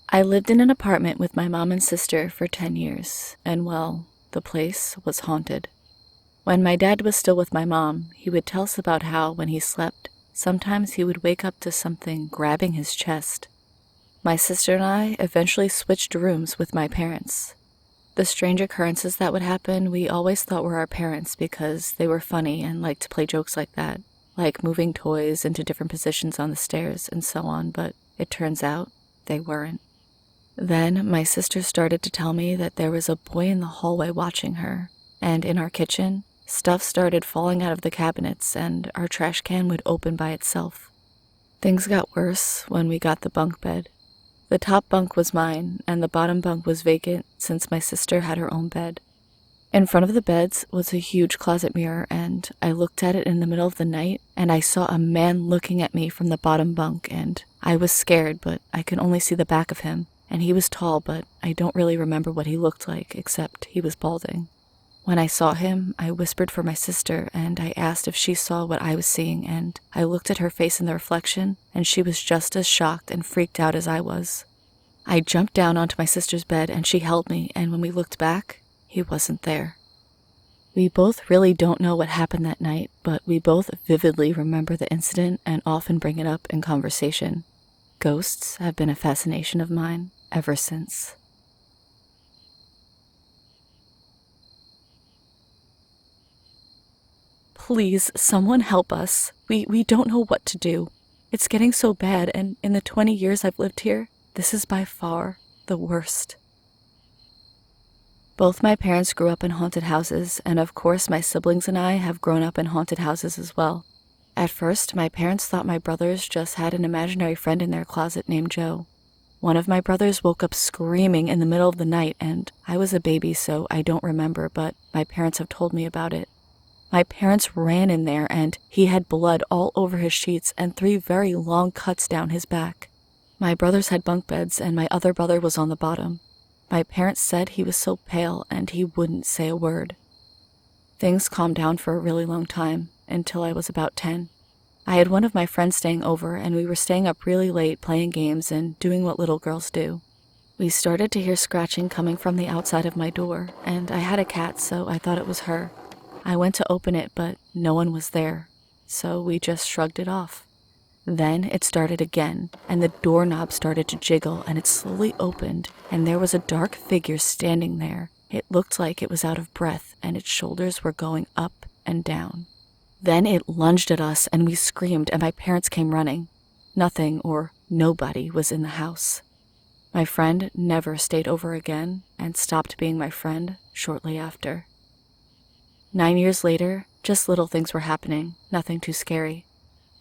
I lived in an apartment with my mom and sister for 10 years, and well, the place was haunted. When my dad was still with my mom, he would tell us about how, when he slept, sometimes he would wake up to something grabbing his chest. My sister and I eventually switched rooms with my parents. The strange occurrences that would happen, we always thought were our parents because they were funny and liked to play jokes like that, like moving toys into different positions on the stairs and so on, but it turns out they weren't. Then my sister started to tell me that there was a boy in the hallway watching her, and in our kitchen, stuff started falling out of the cabinets and our trash can would open by itself. Things got worse when we got the bunk bed. The top bunk was mine, and the bottom bunk was vacant since my sister had her own bed. In front of the beds was a huge closet mirror, and I looked at it in the middle of the night, and I saw a man looking at me from the bottom bunk, and I was scared, but I could only see the back of him, and he was tall, but I don't really remember what he looked like, except he was balding. When I saw him, I whispered for my sister, and I asked if she saw what I was seeing, and I looked at her face in the reflection, and she was just as shocked and freaked out as I was. I jumped down onto my sister's bed, and she held me, and when we looked back, he wasn't there. We both really don't know what happened that night, but we both vividly remember the incident and often bring it up in conversation. Ghosts have been a fascination of mine ever since. Please, someone help us. We don't know what to do. It's getting so bad, and in the 20 years I've lived here, this is by far the worst. Both my parents grew up in haunted houses, and of course my siblings and I have grown up in haunted houses as well. At first, my parents thought my brothers just had an imaginary friend in their closet named Joe. One of my brothers woke up screaming in the middle of the night, and I was a baby, so I don't remember, but my parents have told me about it. My parents ran in there, and he had blood all over his sheets and 3 very long cuts down his back. My brothers had bunk beds, and my other brother was on the bottom. My parents said he was so pale, and he wouldn't say a word. Things calmed down for a really long time, until I was about 10. I had one of my friends staying over, and we were staying up really late playing games and doing what little girls do. We started to hear scratching coming from the outside of my door, and I had a cat, so I thought it was her. I went to open it, but no one was there, so we just shrugged it off. Then it started again, and the doorknob started to jiggle, and it slowly opened, and there was a dark figure standing there. It looked like it was out of breath, and its shoulders were going up and down. Then it lunged at us, and we screamed, and my parents came running. Nothing or nobody was in the house. My friend never stayed over again, and stopped being my friend shortly after. 9 years later, just little things were happening, nothing too scary.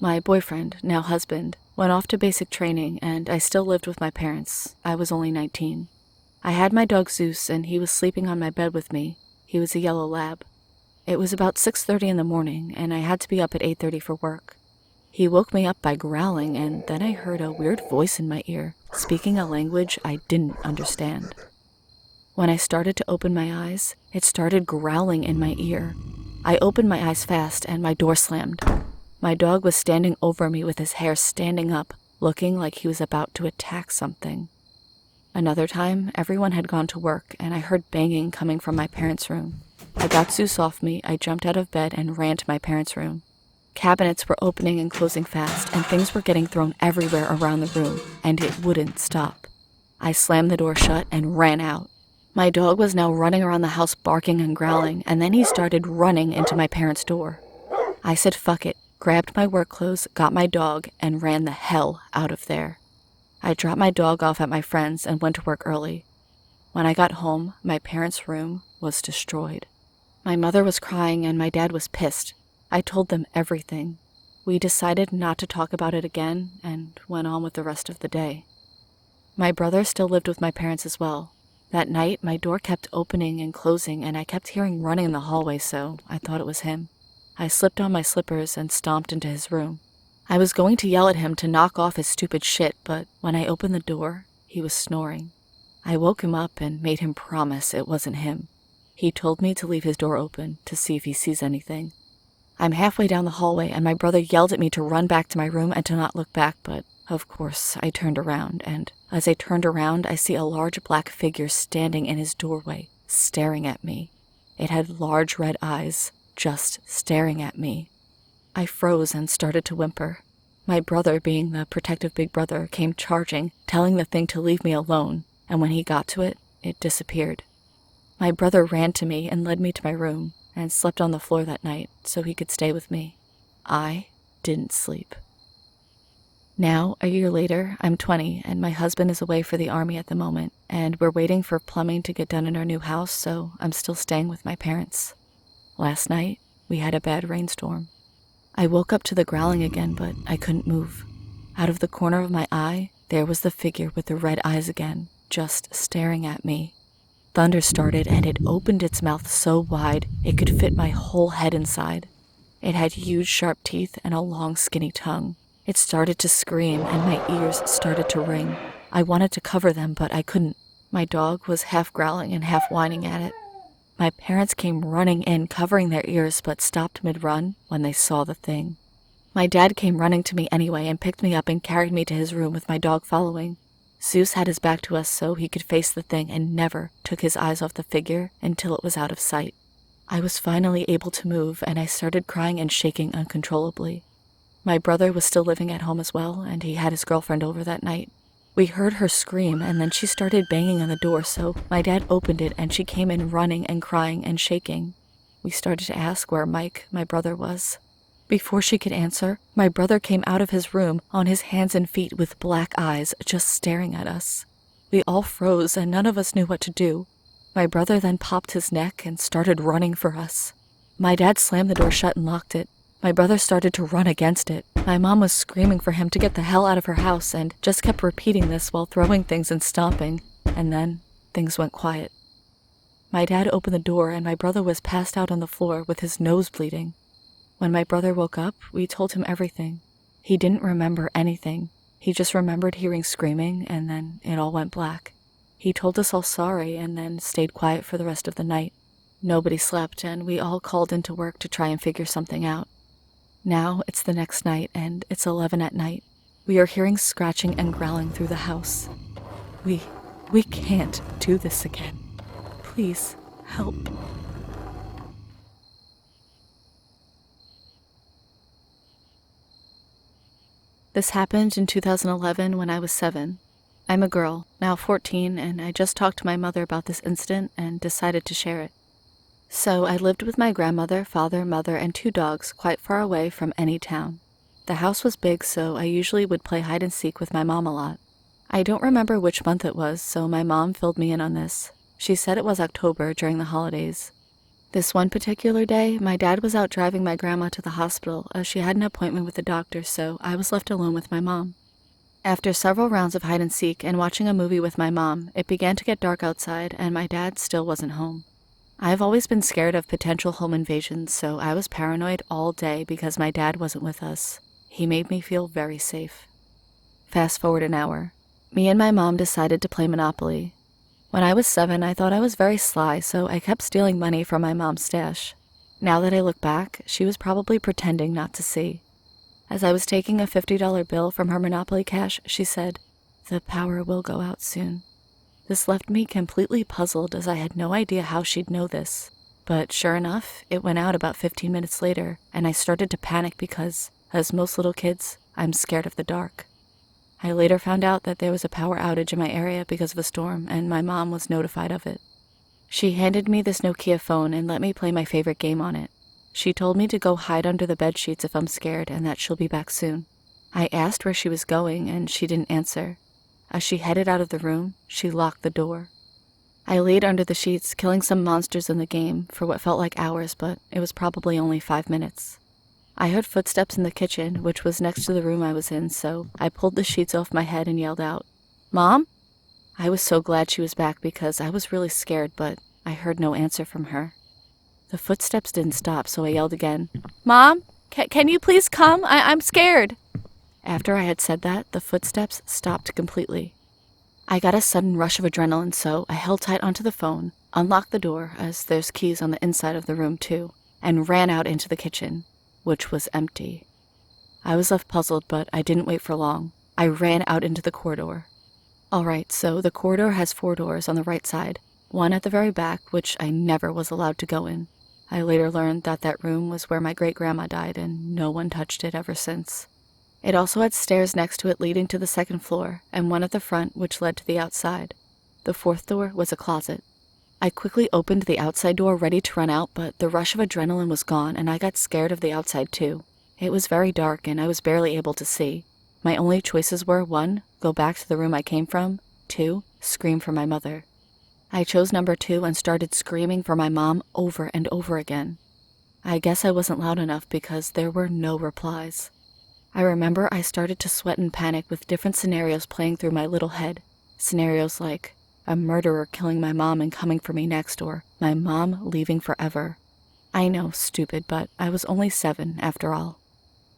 My boyfriend, now husband, went off to basic training, and I still lived with my parents. I was only 19. I had my dog Zeus, and he was sleeping on my bed with me. He was a yellow lab. It was about 6:30 in the morning, and I had to be up at 8:30 for work. He woke me up by growling, and then I heard a weird voice in my ear, speaking a language I didn't understand. When I started to open my eyes, it started growling in my ear. I opened my eyes fast, and my door slammed. My dog was standing over me with his hair standing up, looking like he was about to attack something. Another time, everyone had gone to work, and I heard banging coming from my parents' room. I got Zeus off me, I jumped out of bed and ran to my parents' room. Cabinets were opening and closing fast, and things were getting thrown everywhere around the room, and it wouldn't stop. I slammed the door shut and ran out. My dog was now running around the house barking and growling, and then he started running into my parents' door. I said fuck it, grabbed my work clothes, got my dog, and ran the hell out of there. I dropped my dog off at my friend's and went to work early. When I got home, my parents' room was destroyed. My mother was crying and my dad was pissed. I told them everything. We decided not to talk about it again and went on with the rest of the day. My brother still lived with my parents as well. That night, my door kept opening and closing, and I kept hearing running in the hallway, so I thought it was him. I slipped on my slippers and stomped into his room. I was going to yell at him to knock off his stupid shit, but when I opened the door, he was snoring. I woke him up and made him promise it wasn't him. He told me to leave his door open to see if he sees anything. I'm halfway down the hallway, and my brother yelled at me to run back to my room and to not look back, but Of course, I turned around, and as I turned around, I see a large black figure standing in his doorway, staring at me. It had large red eyes, just staring at me. I froze and started to whimper. My brother, being the protective big brother, came charging, telling the thing to leave me alone, and when he got to it, it disappeared. My brother ran to me and led me to my room, and slept on the floor that night so he could stay with me. I didn't sleep. Now, a year later, I'm 20, and my husband is away for the army at the moment, and we're waiting for plumbing to get done in our new house, so I'm still staying with my parents. Last night, we had a bad rainstorm. I woke up to the growling again, but I couldn't move. Out of the corner of my eye, there was the figure with the red eyes again, just staring at me. Thunder started, and it opened its mouth so wide it could fit my whole head inside. It had huge sharp teeth and a long skinny tongue. It started to scream, and my ears started to ring. I wanted to cover them, but I couldn't. My dog was half growling and half whining at it. My parents came running in, covering their ears, but stopped mid-run when they saw the thing. My dad came running to me anyway and picked me up and carried me to his room with my dog following. Zeus had his back to us so he could face the thing and never took his eyes off the figure until it was out of sight. I was finally able to move, and I started crying and shaking uncontrollably. My brother was still living at home as well, and he had his girlfriend over that night. We heard her scream, and then she started banging on the door, so my dad opened it, and she came in running and crying and shaking. We started to ask where Mike, my brother, was. Before she could answer, my brother came out of his room on his hands and feet with black eyes, just staring at us. We all froze, and none of us knew what to do. My brother then popped his neck and started running for us. My dad slammed the door shut and locked it. My brother started to run against it. My mom was screaming for him to get the hell out of her house and just kept repeating this while throwing things and stomping, and then things went quiet. My dad opened the door, and my brother was passed out on the floor with his nose bleeding. When my brother woke up, we told him everything. He didn't remember anything. He just remembered hearing screaming, and then it all went black. He told us all sorry and then stayed quiet for the rest of the night. Nobody slept, and we all called into work to try and figure something out. Now it's the next night, and it's 11 at night. We are hearing scratching and growling through the house. We can't do this again. Please, help. This happened in 2011 when I was 7. I'm a girl, now 14, and I just talked to my mother about this incident and decided to share it. So I lived with my grandmother, father, mother, and 2 dogs quite far away from any town. The house was big, so I usually would play hide and seek with my mom a lot. I don't remember which month it was, so my mom filled me in on this. She said it was October during the holidays. This one particular day, my dad was out driving my grandma to the hospital as she had an appointment with the doctor, so I was left alone with my mom. After several rounds of hide and seek and watching a movie with my mom, it began to get dark outside and my dad still wasn't home. I've always been scared of potential home invasions, so I was paranoid all day because my dad wasn't with us. He made me feel very safe. Fast forward an hour. Me and my mom decided to play Monopoly. When I was 7, I thought I was very sly, so I kept stealing money from my mom's stash. Now that I look back, she was probably pretending not to see. As I was taking a $50 bill from her Monopoly cash, she said, "The power will go out soon." This left me completely puzzled as I had no idea how she'd know this. But sure enough, it went out about 15 minutes later, and I started to panic because, as most little kids, I'm scared of the dark. I later found out that there was a power outage in my area because of a storm, and my mom was notified of it. She handed me this Nokia phone and let me play my favorite game on it. She told me to go hide under the bed sheets if I'm scared and that she'll be back soon. I asked where she was going, and she didn't answer. As she headed out of the room, she locked the door. I laid under the sheets, killing some monsters in the game for what felt like hours, but it was probably only 5 minutes. I heard footsteps in the kitchen, which was next to the room I was in, so I pulled the sheets off my head and yelled out, "Mom?" I was so glad she was back because I was really scared, but I heard no answer from her. The footsteps didn't stop, so I yelled again, "Mom, can you please come? I'm scared." After I had said that, the footsteps stopped completely. I got a sudden rush of adrenaline, so I held tight onto the phone, unlocked the door, as there's keys on the inside of the room too, and ran out into the kitchen, which was empty. I was left puzzled, but I didn't wait for long. I ran out into the corridor. Alright, so the corridor has 4 doors on the right side, one at the very back, which I never was allowed to go in. I later learned that that room was where my great-grandma died, and no one touched it ever since. It also had stairs next to it leading to the 2nd floor, and one at the front which led to the outside. The 4th door was a closet. I quickly opened the outside door ready to run out, but the rush of adrenaline was gone, and I got scared of the outside too. It was very dark, and I was barely able to see. My only choices were 1, go back to the room I came from, 2, scream for my mother. I chose number 2 and started screaming for my mom over and over again. I guess I wasn't loud enough because there were no replies. I remember I started to sweat and panic with different scenarios playing through my little head. Scenarios like a murderer killing my mom and coming for me next, or my mom leaving forever. I know, stupid, but I was only 7 after all.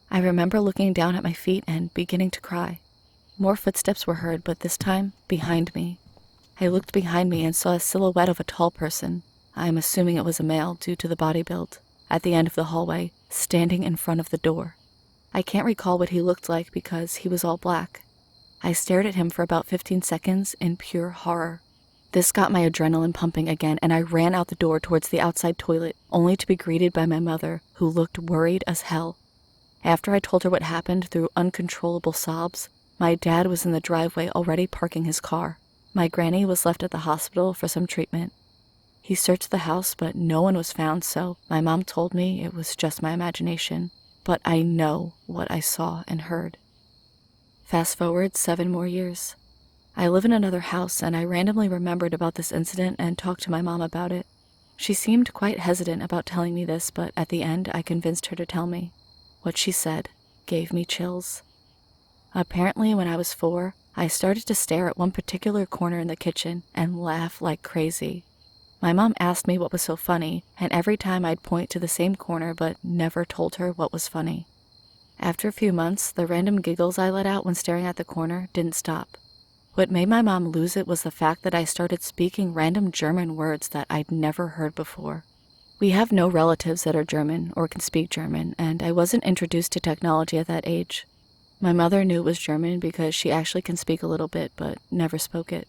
I remember looking down at my feet and beginning to cry. More footsteps were heard, but this time behind me. I looked behind me and saw a silhouette of a tall person, I'm assuming it was a male due to the body build, at the end of the hallway, standing in front of the door. I can't recall what he looked like because he was all black. I stared at him for about 15 seconds in pure horror. This got my adrenaline pumping again, and I ran out the door towards the outside toilet, only to be greeted by my mother, who looked worried as hell. After I told her what happened through uncontrollable sobs, my dad was in the driveway already parking his car. My granny was left at the hospital for some treatment. He searched the house, but no one was found, so my mom told me it was just my imagination. But I know what I saw and heard. Fast forward 7 more years. I live in another house, and I randomly remembered about this incident and talked to my mom about it. She seemed quite hesitant about telling me this, but at the end I convinced her to tell me. What she said gave me chills. Apparently, when I was 4, I started to stare at one particular corner in the kitchen and laugh like crazy. My mom asked me what was so funny, and every time I'd point to the same corner but never told her what was funny. After a few months, the random giggles I let out when staring at the corner didn't stop. What made my mom lose it was the fact that I started speaking random German words that I'd never heard before. We have no relatives that are German or can speak German, and I wasn't introduced to technology at that age. My mother knew it was German because she actually can speak a little bit, but never spoke it.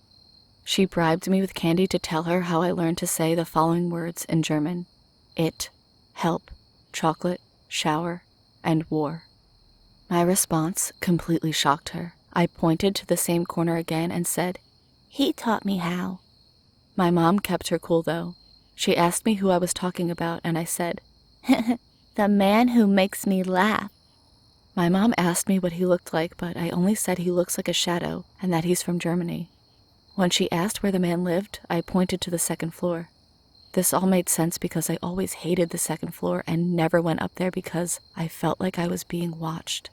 She bribed me with candy to tell her how I learned to say the following words in German: it, help, chocolate, shower, and war. My response completely shocked her. I pointed to the same corner again and said, "He taught me how." My mom kept her cool though. She asked me who I was talking about, and I said, "The man who makes me laugh." My mom asked me what he looked like, but I only said he looks like a shadow and that he's from Germany. When she asked where the man lived, I pointed to the 2nd floor. This all made sense because I always hated the 2nd floor and never went up there because I felt like I was being watched.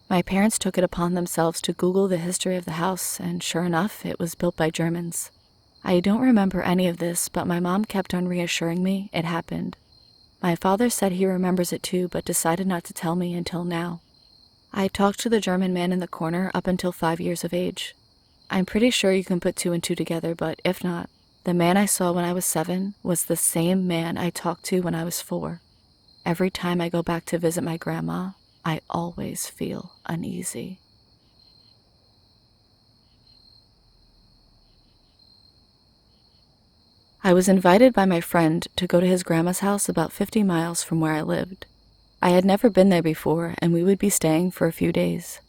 My parents took it upon themselves to Google the history of the house, and sure enough, it was built by Germans. I don't remember any of this, but my mom kept on reassuring me it happened. My father said he remembers it too, but decided not to tell me until now. I talked to the German man in the corner up until 5 years of age. I'm pretty sure you can put 2 and 2 together, but if not, the man I saw when I was 7 was the same man I talked to when I was 4. Every time I go back to visit my grandma, I always feel uneasy. I was invited by my friend to go to his grandma's house about 50 miles from where I lived. I had never been there before, and we would be staying for a few days.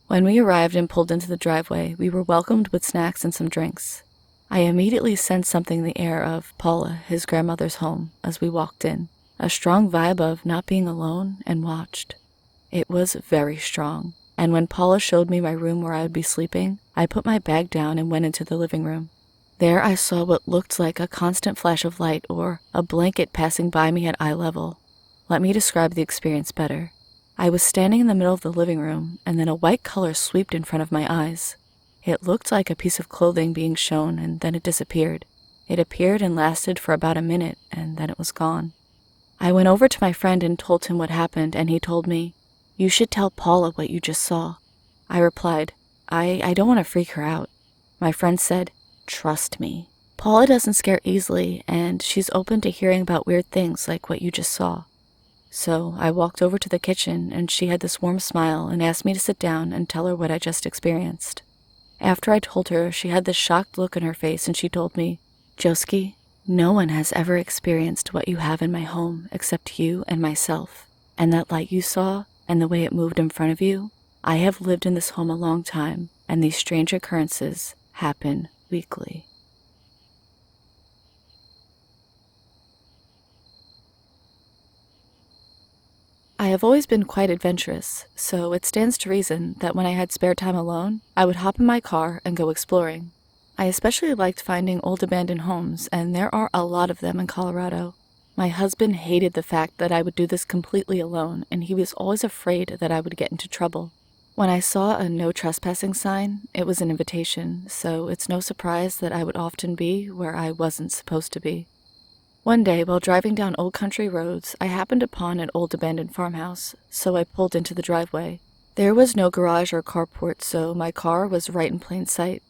When we arrived and pulled into the driveway, we were welcomed with snacks and some drinks. I immediately sensed something in the air of Paula, his grandmother's home, as we walked in, a strong vibe of not being alone and watched. It was very strong, and when Paula showed me my room where I would be sleeping, I put my bag down and went into the living room. There I saw what looked like a constant flash of light or a blanket passing by me at eye level. Let me describe the experience better. I was standing in the middle of the living room, and then a white color swept in front of my eyes. It looked like a piece of clothing being shown, and then it disappeared. It appeared and lasted for about a minute, and then it was gone. I went over to my friend and told him what happened, and he told me, "You should tell Paula what you just saw." I replied, I don't want to freak her out. My friend said, "Trust me. Paula doesn't scare easily, and she's open to hearing about weird things like what you just saw." So I walked over to the kitchen, and she had this warm smile and asked me to sit down and tell her what I just experienced. After I told her, she had this shocked look on her face, and she told me, "Joski, no one has ever experienced what you have in my home except you and myself. And that light you saw, and the way it moved in front of you, I have lived in this home a long time, and these strange occurrences happen weekly." I have always been quite adventurous, so it stands to reason that when I had spare time alone, I would hop in my car and go exploring. I especially liked finding old abandoned homes, and there are a lot of them in Colorado. My husband hated the fact that I would do this completely alone, and he was always afraid that I would get into trouble. When I saw a no trespassing sign, it was an invitation, so it's no surprise that I would often be where I wasn't supposed to be. One day, while driving down old country roads, I happened upon an old abandoned farmhouse, so I pulled into the driveway. There was no garage or carport, so my car was right in plain sight.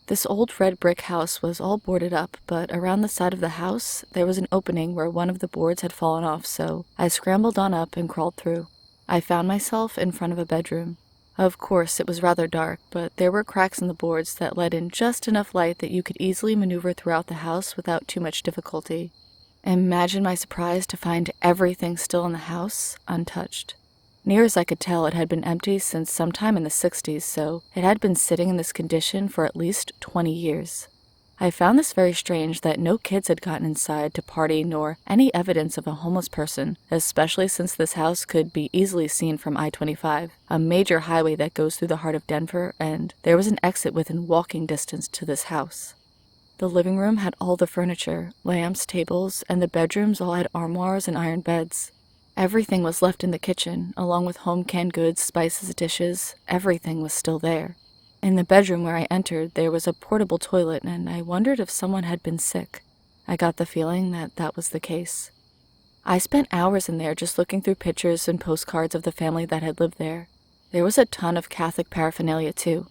This old red brick house was all boarded up, but around the side of the house, there was an opening where one of the boards had fallen off, so I scrambled on up and crawled through. I found myself in front of a bedroom. Of course, it was rather dark, but there were cracks in the boards that let in just enough light that you could easily maneuver throughout the house without too much difficulty. Imagine my surprise to find everything still in the house, untouched. Near as I could tell, it had been empty since sometime in the 60s, so it had been sitting in this condition for at least 20 years. I found this very strange that no kids had gotten inside to party nor any evidence of a homeless person, especially since this house could be easily seen from I-25, a major highway that goes through the heart of Denver, and there was an exit within walking distance to this house. The living room had all the furniture, lamps, tables, and the bedrooms all had armoires and iron beds. Everything was left in the kitchen, along with home canned goods, spices, dishes. Everything was still there. In the bedroom where I entered, there was a portable toilet, and I wondered if someone had been sick. I got the feeling that that was the case. I spent hours in there just looking through pictures and postcards of the family that had lived there. There was a ton of Catholic paraphernalia too,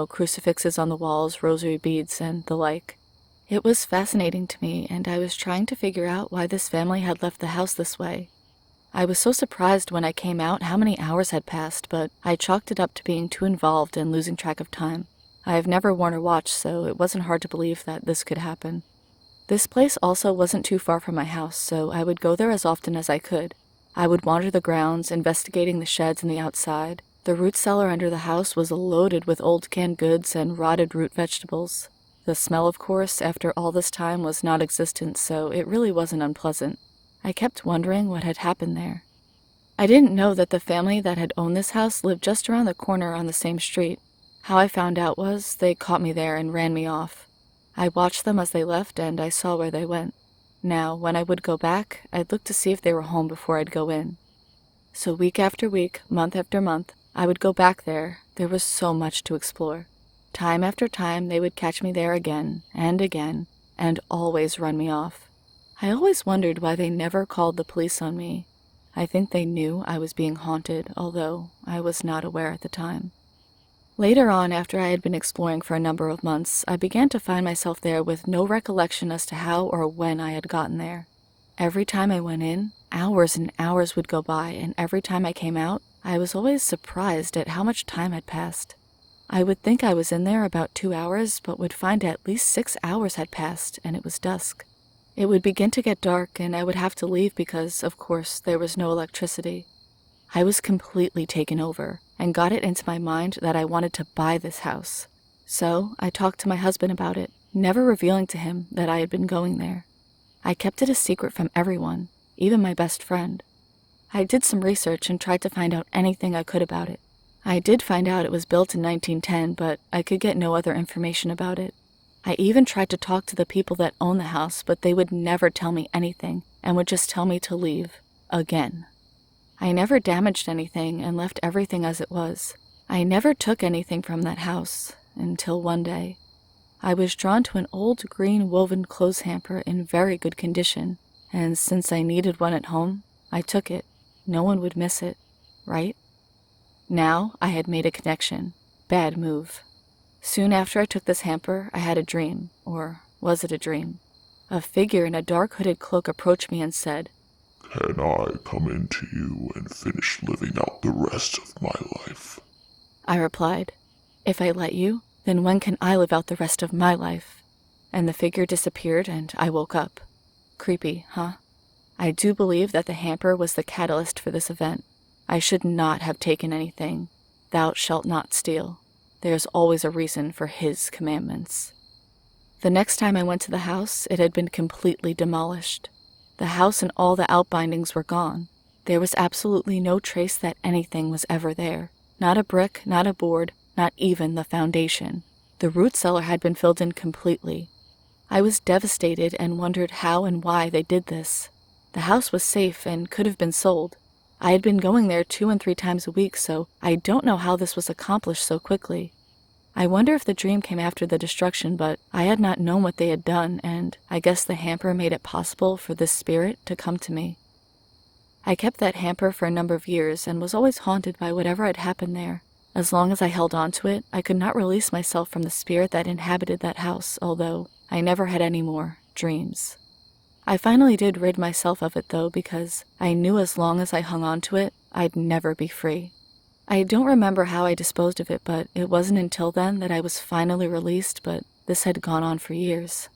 crucifixes on the walls, rosary beads, and the like. It was fascinating to me, and I was trying to figure out why this family had left the house this way. I was so surprised when I came out how many hours had passed, but I chalked it up to being too involved and losing track of time. I have never worn a watch, so it wasn't hard to believe that this could happen. This place also wasn't too far from my house, so I would go there as often as I could. I would wander the grounds, investigating the sheds and the outside. The root cellar under the house was loaded with old canned goods and rotted root vegetables. The smell, of course, after all this time was non-existent, so it really wasn't unpleasant. I kept wondering what had happened there. I didn't know that the family that had owned this house lived just around the corner on the same street. How I found out was they caught me there and ran me off. I watched them as they left, and I saw where they went. Now, when I would go back, I'd look to see if they were home before I'd go in. So week after week, month after month, I would go back there. There was so much to explore. Time after time, they would catch me there again, and always run me off. I always wondered why they never called the police on me. I think they knew I was being haunted, although I was not aware at the time. Later on, after I had been exploring for a number of months, I began to find myself there with no recollection as to how or when I had gotten there. Every time I went in, hours and hours would go by, and every time I came out, I was always surprised at how much time had passed. I would think I was in there about 2 hours, but would find at least 6 hours had passed, and it was dusk. It would begin to get dark, and I would have to leave because, of course, there was no electricity. I was completely taken over, and got it into my mind that I wanted to buy this house. So I talked to my husband about it, never revealing to him that I had been going there. I kept it a secret from everyone, even my best friend. I did some research and tried to find out anything I could about it. I did find out it was built in 1910, but I could get no other information about it. I even tried to talk to the people that own the house, but they would never tell me anything and would just tell me to leave, again. I never damaged anything and left everything as it was. I never took anything from that house, until one day. I was drawn to an old green woven clothes hamper in very good condition, and since I needed one at home, I took it. No one would miss it, right? Now I had made a connection. Bad move. Soon after I took this hamper, I had a dream, or was it a dream? A figure in a dark hooded cloak approached me and said, Can I come into you and finish living out the rest of my life? I replied. If I let you, then when can I live out the rest of my life? And the figure disappeared and I woke up. Creepy, huh? I do believe that the hamper was the catalyst for this event. I should not have taken anything. Thou shalt not steal. There is always a reason for his commandments. The next time I went to the house, it had been completely demolished. The house and all the outbindings were gone. There was absolutely no trace that anything was ever there. Not a brick, not a board, not even the foundation. The root cellar had been filled in completely. I was devastated and wondered how and why they did this. The house was safe and could have been sold. I had been going there 2 and 3 times a week, so I don't know how this was accomplished so quickly. I wonder if the dream came after the destruction, but I had not known what they had done, and I guess the hamper made it possible for this spirit to come to me. I kept that hamper for a number of years and was always haunted by whatever had happened there. As long as I held on to it, I could not release myself from the spirit that inhabited that house, although I never had any more dreams. I finally did rid myself of it, though, because I knew as long as I hung on to it, I'd never be free. I don't remember how I disposed of it, but it wasn't until then that I was finally released, but this had gone on for years.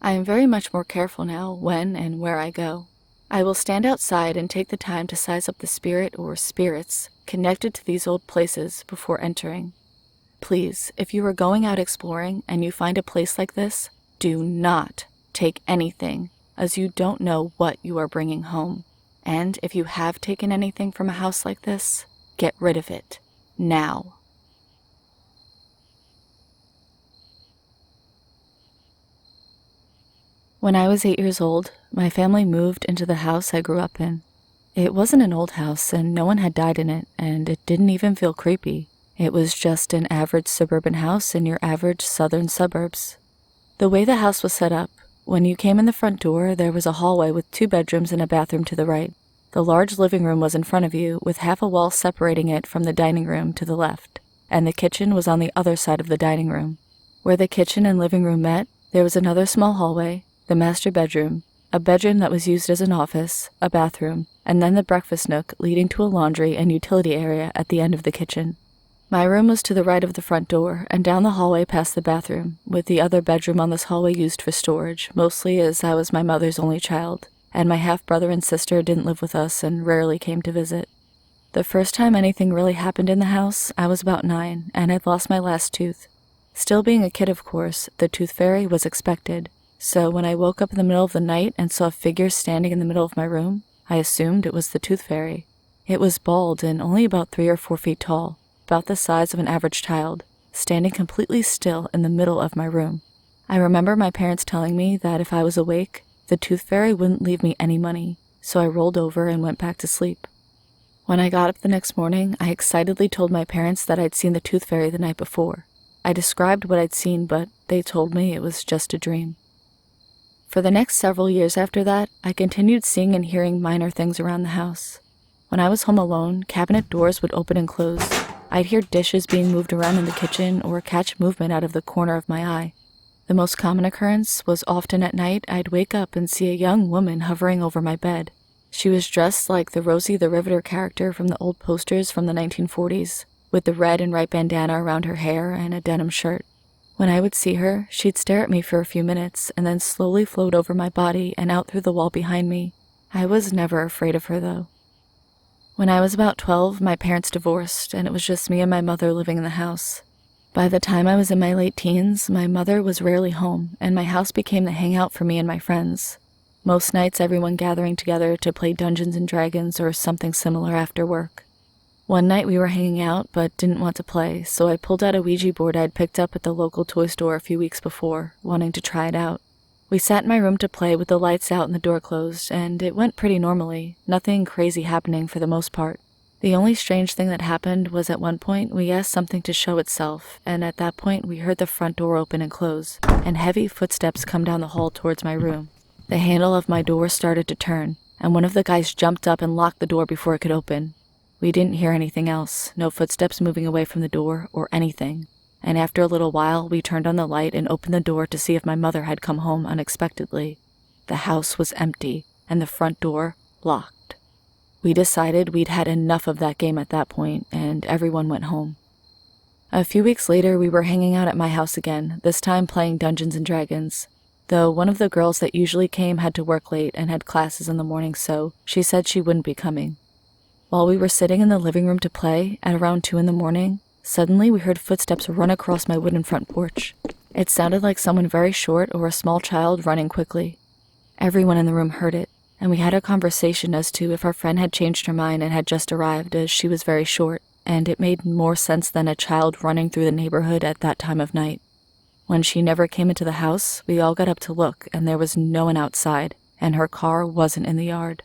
I am very much more careful now when and where I go. I will stand outside and take the time to size up the spirit or spirits connected to these old places before entering. Please, if you are going out exploring and you find a place like this, do not take anything, as you don't know what you are bringing home. And if you have taken anything from a house like this, get rid of it, now. When I was 8 years old, my family moved into the house I grew up in. It wasn't an old house, and no one had died in it, and it didn't even feel creepy. It was just an average suburban house in your average southern suburbs. The way the house was set up, when you came in the front door, there was a hallway with 2 bedrooms and a bathroom to the right. The large living room was in front of you, with half a wall separating it from the dining room to the left, and the kitchen was on the other side of the dining room. Where the kitchen and living room met, there was another small hallway, the master bedroom, a bedroom that was used as an office, a bathroom, and then the breakfast nook leading to a laundry and utility area at the end of the kitchen. My room was to the right of the front door, and down the hallway past the bathroom, with the other bedroom on this hallway used for storage, mostly as I was my mother's only child, and my half-brother and sister didn't live with us and rarely came to visit. The first time anything really happened in the house, I was about 9, and I'd lost my last tooth. Still being a kid, of course, the tooth fairy was expected, so when I woke up in the middle of the night and saw a figure standing in the middle of my room, I assumed it was the tooth fairy. It was bald and only about 3 or 4 feet tall, about the size of an average child, standing completely still in the middle of my room. I remember my parents telling me that if I was awake, the tooth fairy wouldn't leave me any money, so I rolled over and went back to sleep. When I got up the next morning, I excitedly told my parents that I'd seen the tooth fairy the night before. I described what I'd seen, but they told me it was just a dream. For the next several years after that, I continued seeing and hearing minor things around the house. When I was home alone, cabinet doors would open and close. I'd hear dishes being moved around in the kitchen or catch movement out of the corner of my eye. The most common occurrence was often at night I'd wake up and see a young woman hovering over my bed. She was dressed like the Rosie the Riveter character from the old posters from the 1940s, with the red and white bandana around her hair and a denim shirt. When I would see her, she'd stare at me for a few minutes and then slowly float over my body and out through the wall behind me. I was never afraid of her, though. When I was about 12, my parents divorced, and it was just me and my mother living in the house. By the time I was in my late teens, my mother was rarely home, and my house became the hangout for me and my friends. Most nights, everyone gathering together to play Dungeons and Dragons or something similar after work. One night we were hanging out, but didn't want to play, so I pulled out a Ouija board I'd picked up at the local toy store a few weeks before, wanting to try it out. We sat in my room to play with the lights out and the door closed, and it went pretty normally, nothing crazy happening for the most part. The only strange thing that happened was at one point we asked something to show itself, and at that point we heard the front door open and close, and heavy footsteps come down the hall towards my room. The handle of my door started to turn, and one of the guys jumped up and locked the door before it could open. We didn't hear anything else, no footsteps moving away from the door or anything. And after a little while, we turned on the light and opened the door to see if my mother had come home unexpectedly. The house was empty, and the front door locked. We decided we'd had enough of that game at that point, and everyone went home. A few weeks later, we were hanging out at my house again, this time playing Dungeons & Dragons. Though one of the girls that usually came had to work late and had classes in the morning, so she said she wouldn't be coming. While we were sitting in the living room to play, at around 2 a.m, suddenly we heard footsteps run across my wooden front porch. It sounded like someone very short or a small child running quickly. Everyone in the room heard it, and we had a conversation as to if our friend had changed her mind and had just arrived, as she was very short, and it made more sense than a child running through the neighborhood at that time of night. When she never came into the house, we all got up to look, and there was no one outside, and her car wasn't in the yard.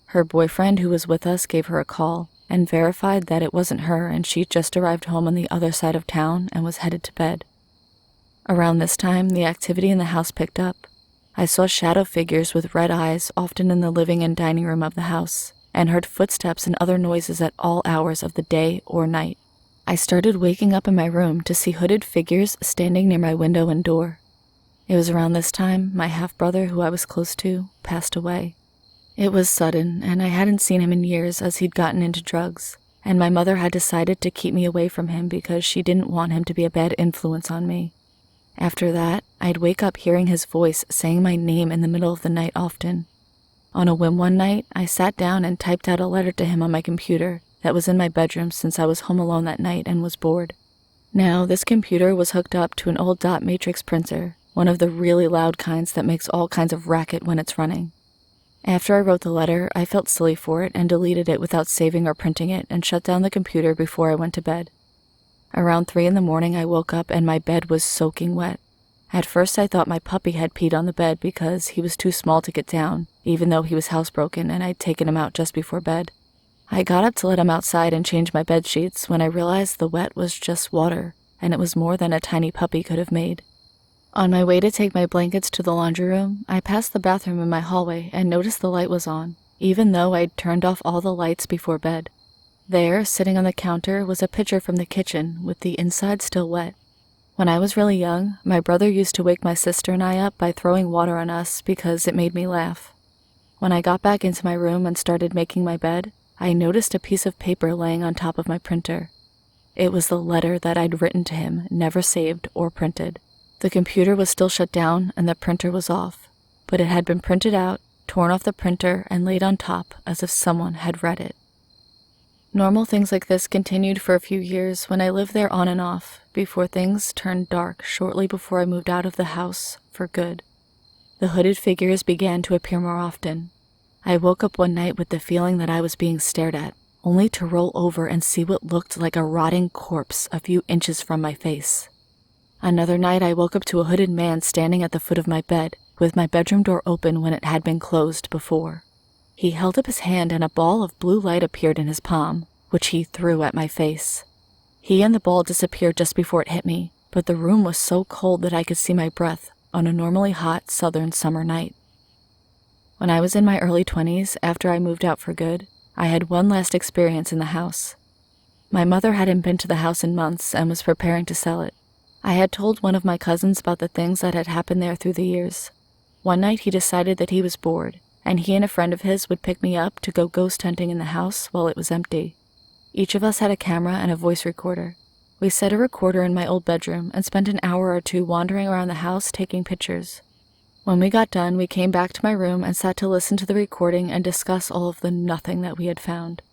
Her boyfriend, who was with us, gave her a call and verified that it wasn't her, and she just arrived home on the other side of town and was headed to bed. Around this time, the activity in the house picked up. I saw shadow figures with red eyes often in the living and dining room of the house, and heard footsteps and other noises at all hours of the day or night. I started waking up in my room to see hooded figures standing near my window and door. It was around this time my half-brother, who I was close to, passed away. It was sudden, and I hadn't seen him in years as he'd gotten into drugs, and my mother had decided to keep me away from him because she didn't want him to be a bad influence on me. After that, I'd wake up hearing his voice saying my name in the middle of the night often. On a whim one night, I sat down and typed out a letter to him on my computer that was in my bedroom since I was home alone that night and was bored. Now, this computer was hooked up to an old dot matrix printer, one of the really loud kinds that makes all kinds of racket when it's running. After I wrote the letter, I felt silly for it and deleted it without saving or printing it and shut down the computer before I went to bed. Around 3 a.m, I woke up and my bed was soaking wet. At first I thought my puppy had peed on the bed because he was too small to get down, even though he was housebroken and I'd taken him out just before bed. I got up to let him outside and change my bed sheets when I realized the wet was just water, and it was more than a tiny puppy could have made. On my way to take my blankets to the laundry room, I passed the bathroom in my hallway and noticed the light was on, even though I'd turned off all the lights before bed. There, sitting on the counter, was a pitcher from the kitchen with the inside still wet. When I was really young, my brother used to wake my sister and I up by throwing water on us because it made me laugh. When I got back into my room and started making my bed, I noticed a piece of paper laying on top of my printer. It was the letter that I'd written to him, never saved or printed. The computer was still shut down and the printer was off, but it had been printed out, torn off the printer, and laid on top as if someone had read it. Normal things like this continued for a few years when I lived there on and off, before things turned dark shortly before I moved out of the house for good. The hooded figures began to appear more often. I woke up one night with the feeling that I was being stared at, only to roll over and see what looked like a rotting corpse a few inches from my face. Another night I woke up to a hooded man standing at the foot of my bed, with my bedroom door open when it had been closed before. He held up his hand and a ball of blue light appeared in his palm, which he threw at my face. He and the ball disappeared just before it hit me, but the room was so cold that I could see my breath on a normally hot southern summer night. When I was in my early 20s, after I moved out for good, I had one last experience in the house. My mother hadn't been to the house in months and was preparing to sell it. I had told one of my cousins about the things that had happened there through the years. One night he decided that he was bored, and he and a friend of his would pick me up to go ghost hunting in the house while it was empty. Each of us had a camera and a voice recorder. We set a recorder in my old bedroom and spent an hour or two wandering around the house taking pictures. When we got done, we came back to my room and sat to listen to the recording and discuss all of the nothing that we had found.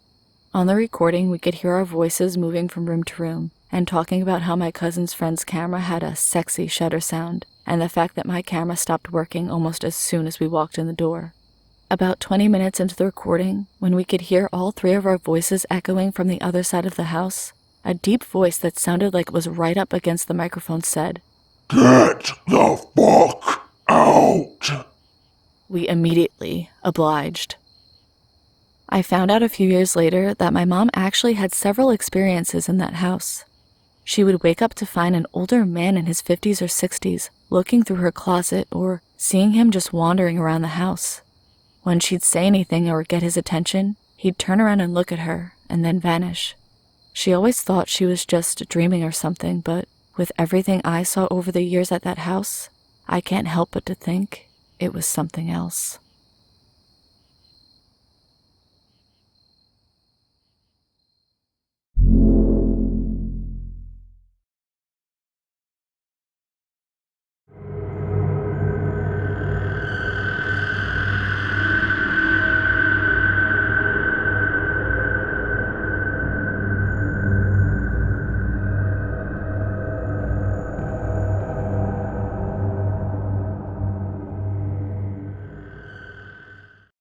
On the recording, we could hear our voices moving from room to room and talking about how my cousin's friend's camera had a sexy shutter sound, and the fact that my camera stopped working almost as soon as we walked in the door. About 20 minutes into the recording, when we could hear all three of our voices echoing from the other side of the house, a deep voice that sounded like it was right up against the microphone said, "Get the fuck out!" We immediately obliged. I found out a few years later that my mom actually had several experiences in that house. She would wake up to find an older man in his 50s or 60s looking through her closet or seeing him just wandering around the house. When she'd say anything or get his attention, he'd turn around and look at her and then vanish. She always thought she was just dreaming or something, but with everything I saw over the years at that house, I can't help but to think it was something else.